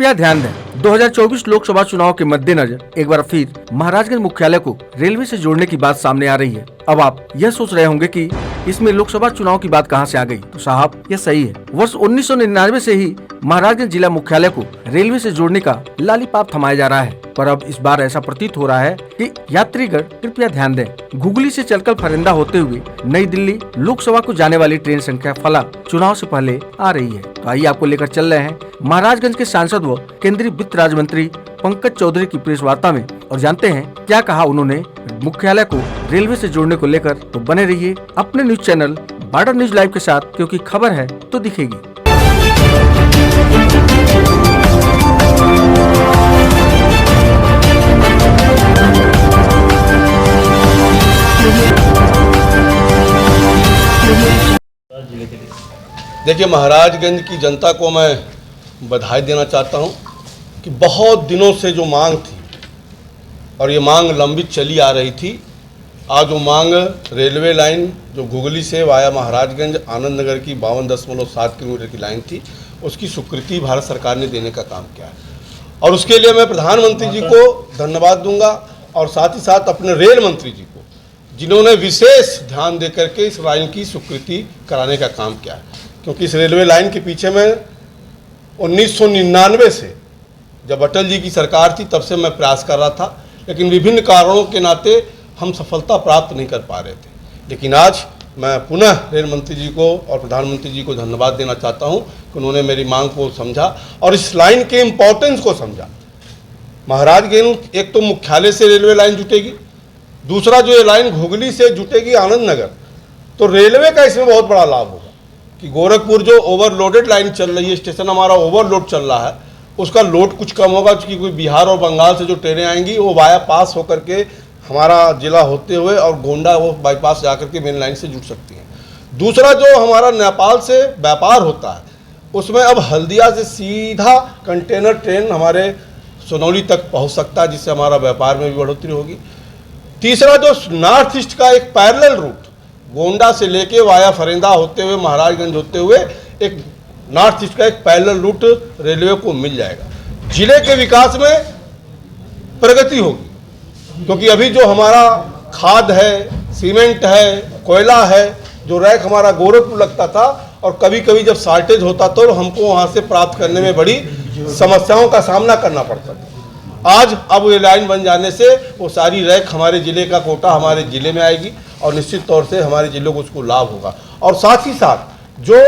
कृपया ध्यान दें, 2024 लोकसभा चुनाव के मद्देनजर एक बार फिर महाराजगंज मुख्यालय को रेलवे से जोड़ने की बात सामने आ रही है। अब आप यह सोच रहे होंगे कि इसमें लोकसभा चुनाव की बात कहां से आ गई, तो साहब यह सही है। वर्ष 1999 से ही महाराजगंज जिला मुख्यालय को रेलवे से जोड़ने का लालीपाप थमाया जा रहा है, पर अब इस बार ऐसा प्रतीत हो रहा है कि यात्रीगण कृपया ध्यान दें, घुगली से चलकर फरिंदा होते हुए नई दिल्ली लोकसभा को जाने वाली ट्रेन संख्या फला चुनाव से पहले आ रही है। तो आइए आपको लेकर चल रहे हैं महाराजगंज के सांसद व केंद्रीय वित्त राज्य मंत्री पंकज चौधरी की प्रेस वार्ता में और जानते हैं क्या कहा उन्होंने मुख्यालय को रेलवे से जोड़ने को लेकर। तो बने रहिए अपने news channel border news live के साथ, क्योंकि खबर है तो दिखेगी। देखिए, महाराजगंज की जनता को मैं बधाई देना चाहता हूं कि बहुत दिनों से जो मांग थी और ये मांग लंबित चली आ रही थी, आज वो मांग रेलवे लाइन जो घुगली से वाया महाराजगंज आनंद नगर की 52.7 किलोमीटर की लाइन थी, उसकी स्वीकृति भारत सरकार ने देने का काम किया है। और उसके लिए मैं प्रधानमंत्री जी को धन्यवाद दूंगा और साथ ही साथ अपने रेल मंत्री जी को, जिन्होंने विशेष ध्यान दे करके इस लाइन की स्वीकृति कराने का काम किया है। क्योंकि इस रेलवे लाइन के पीछे में 1999 से जब अटल जी की सरकार थी तब से मैं प्रयास कर रहा था, लेकिन विभिन्न कारणों के नाते हम सफलता प्राप्त नहीं कर पा रहे थे। लेकिन आज मैं पुनः रेल मंत्री जी को और प्रधानमंत्री जी को धन्यवाद देना चाहता हूं कि उन्होंने मेरी मांग को समझा और इस लाइन के इम्पोर्टेंस को समझा। महाराजगंज एक तो मुख्यालय से रेलवे लाइन जुटेगी, दूसरा जो ये लाइन घुगली से जुटेगी आनंद नगर, तो रेलवे का इसमें बहुत बड़ा लाभ होगा कि गोरखपुर जो ओवरलोडेड लाइन चल रही है, स्टेशन हमारा ओवरलोड चल रहा है, उसका लोड कुछ कम होगा, क्योंकि कोई बिहार और बंगाल से जो ट्रेनें आएंगी वो वाया पास होकर के हमारा जिला होते हुए और गोंडा वो बाईपास जाकर के मेन लाइन से जुड़ सकती हैं। दूसरा जो हमारा नेपाल से व्यापार होता है, उसमें अब हल्दिया से सीधा कंटेनर ट्रेन हमारे सोनौली तक पहुँच सकता है, जिससे हमारा व्यापार में भी बढ़ोतरी होगी। तीसरा जो नॉर्थ ईस्ट का एक पैरेलल रूट गोंडा से लेके वाया फरिंदा होते हुए महाराजगंज होते हुए एक नॉर्थ ईस्ट का एक पैरेलल रूट रेलवे को मिल जाएगा। जिले के विकास में प्रगति होगी, क्योंकि अभी जो हमारा खाद है, सीमेंट है, कोयला है, जो रैक हमारा गोरखपुर लगता था और कभी कभी जब शॉर्टेज होता तो हमको वहाँ से प्राप्त करने में बड़ी समस्याओं का सामना करना पड़ता था। आज अब ये लाइन बन जाने से वो सारी रैक हमारे ज़िले का कोटा हमारे ज़िले में आएगी और निश्चित तौर से हमारे ज़िले को उसको लाभ होगा। और साथ ही साथ जो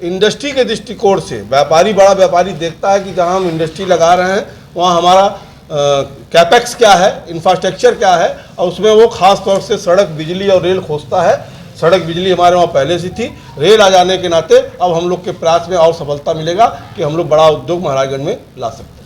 इंडस्ट्री के दृष्टिकोण से व्यापारी, बड़ा व्यापारी देखता है कि जहां हम इंडस्ट्री लगा रहे हैं वहां हमारा कैपेक्स क्या है, इंफ्रास्ट्रक्चर क्या है, और उसमें वो खास तौर से सड़क, बिजली और रेल खोजता है। सड़क बिजली हमारे वहाँ पहले से थी, रेल आ जाने के नाते अब हम लोग के प्रयास में और सफलता मिलेगा कि हम लोग बड़ा उद्योग महाराजगंज में ला सकते हैं।